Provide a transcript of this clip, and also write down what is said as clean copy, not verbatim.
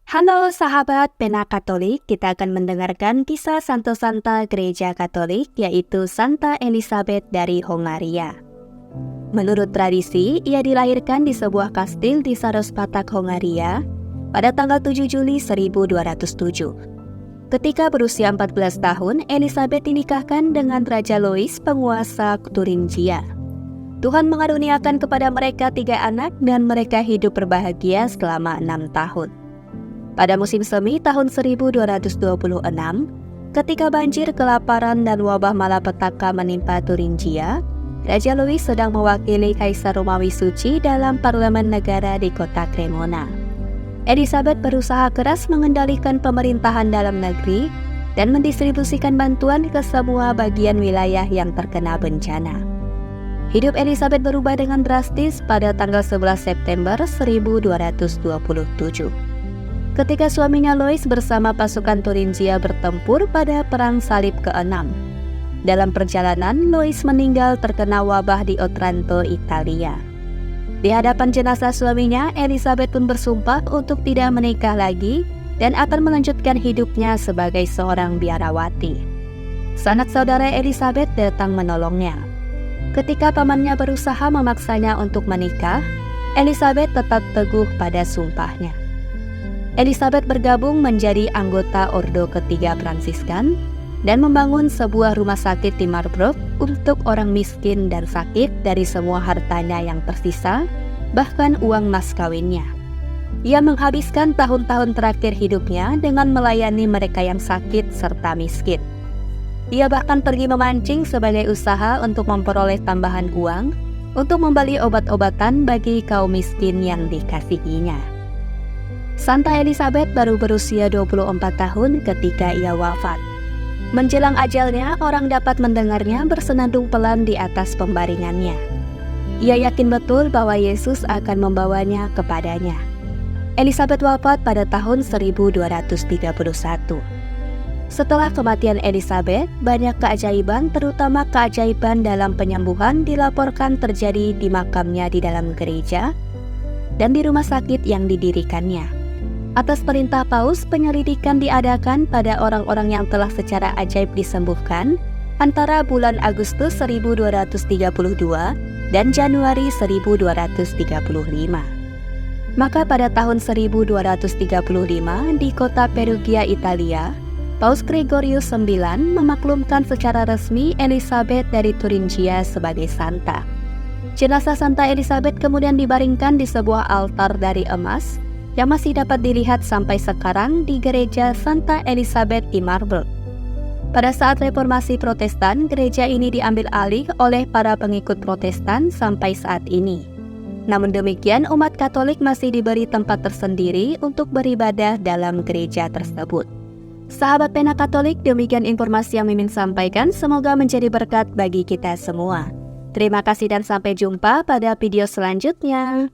Halo sahabat Pena Katolik, kita akan mendengarkan kisah Santo-Santa Gereja Katolik, yaitu Santa Elisabeth dari Hongaria. Menurut tradisi, ia dilahirkan di sebuah kastil di Sarospatak, Hongaria pada tanggal 7 Juli 1207. Ketika berusia 14 tahun, Elisabeth dinikahkan dengan Raja Louis, penguasa Turingia. Tuhan mengaruniakan kepada mereka 3 anak dan mereka hidup berbahagia selama 6 tahun. Pada musim semi tahun 1226, ketika banjir, kelaparan, dan wabah malapetaka menimpa Turingia, Raja Louis sedang mewakili Kaisar Romawi Suci dalam parlemen negara di kota Cremona. Elisabeth berusaha keras mengendalikan pemerintahan dalam negeri dan mendistribusikan bantuan ke semua bagian wilayah yang terkena bencana. Hidup Elisabeth berubah dengan drastis pada tanggal 11 September 1227. Ketika suaminya Louis bersama pasukan Turingia bertempur pada Perang Salib ke-6. Dalam perjalanan, Louis meninggal terkena wabah di Otranto, Italia. Di hadapan jenazah suaminya, Elisabeth pun bersumpah untuk tidak menikah lagi dan akan melanjutkan hidupnya sebagai seorang biarawati. Sanak saudara Elisabeth datang menolongnya. Ketika pamannya berusaha memaksanya untuk menikah, Elisabeth tetap teguh pada sumpahnya. Elisabeth bergabung menjadi anggota Ordo Ketiga Fransiskan dan membangun sebuah rumah sakit di Marburg untuk orang miskin dan sakit dari semua hartanya yang tersisa, bahkan uang mas kawinnya. Ia menghabiskan tahun-tahun terakhir hidupnya dengan melayani mereka yang sakit serta miskin. Ia bahkan pergi memancing sebagai usaha untuk memperoleh tambahan uang untuk membeli obat-obatan bagi kaum miskin yang dikasihinya. Santa Elisabeth baru berusia 24 tahun ketika ia wafat. Menjelang ajalnya, orang dapat mendengarnya bersenandung pelan di atas pembaringannya. Ia yakin betul bahwa Yesus akan membawanya kepadanya. Elisabeth wafat pada tahun 1231. Setelah kematian Elisabeth, banyak keajaiban, terutama keajaiban dalam penyembuhan, dilaporkan terjadi di makamnya di dalam gereja dan di rumah sakit yang didirikannya. Atas perintah Paus, penyelidikan diadakan pada orang-orang yang telah secara ajaib disembuhkan antara bulan Agustus 1232 dan Januari 1235. Maka pada tahun 1235 di kota Perugia, Italia, Paus Gregorius IX memaklumkan secara resmi Elisabeth dari Turingia sebagai santa. Jenazah Santa Elisabeth kemudian dibaringkan di sebuah altar dari emas yang masih dapat dilihat sampai sekarang di gereja Santa Elisabeth di Marburg. Pada saat reformasi Protestan, gereja ini diambil alih oleh para pengikut Protestan sampai saat ini. Namun demikian, umat Katolik masih diberi tempat tersendiri untuk beribadah dalam gereja tersebut. Sahabat Pena Katolik, demikian informasi yang Mimin sampaikan, semoga menjadi berkat bagi kita semua. Terima kasih dan sampai jumpa pada video selanjutnya.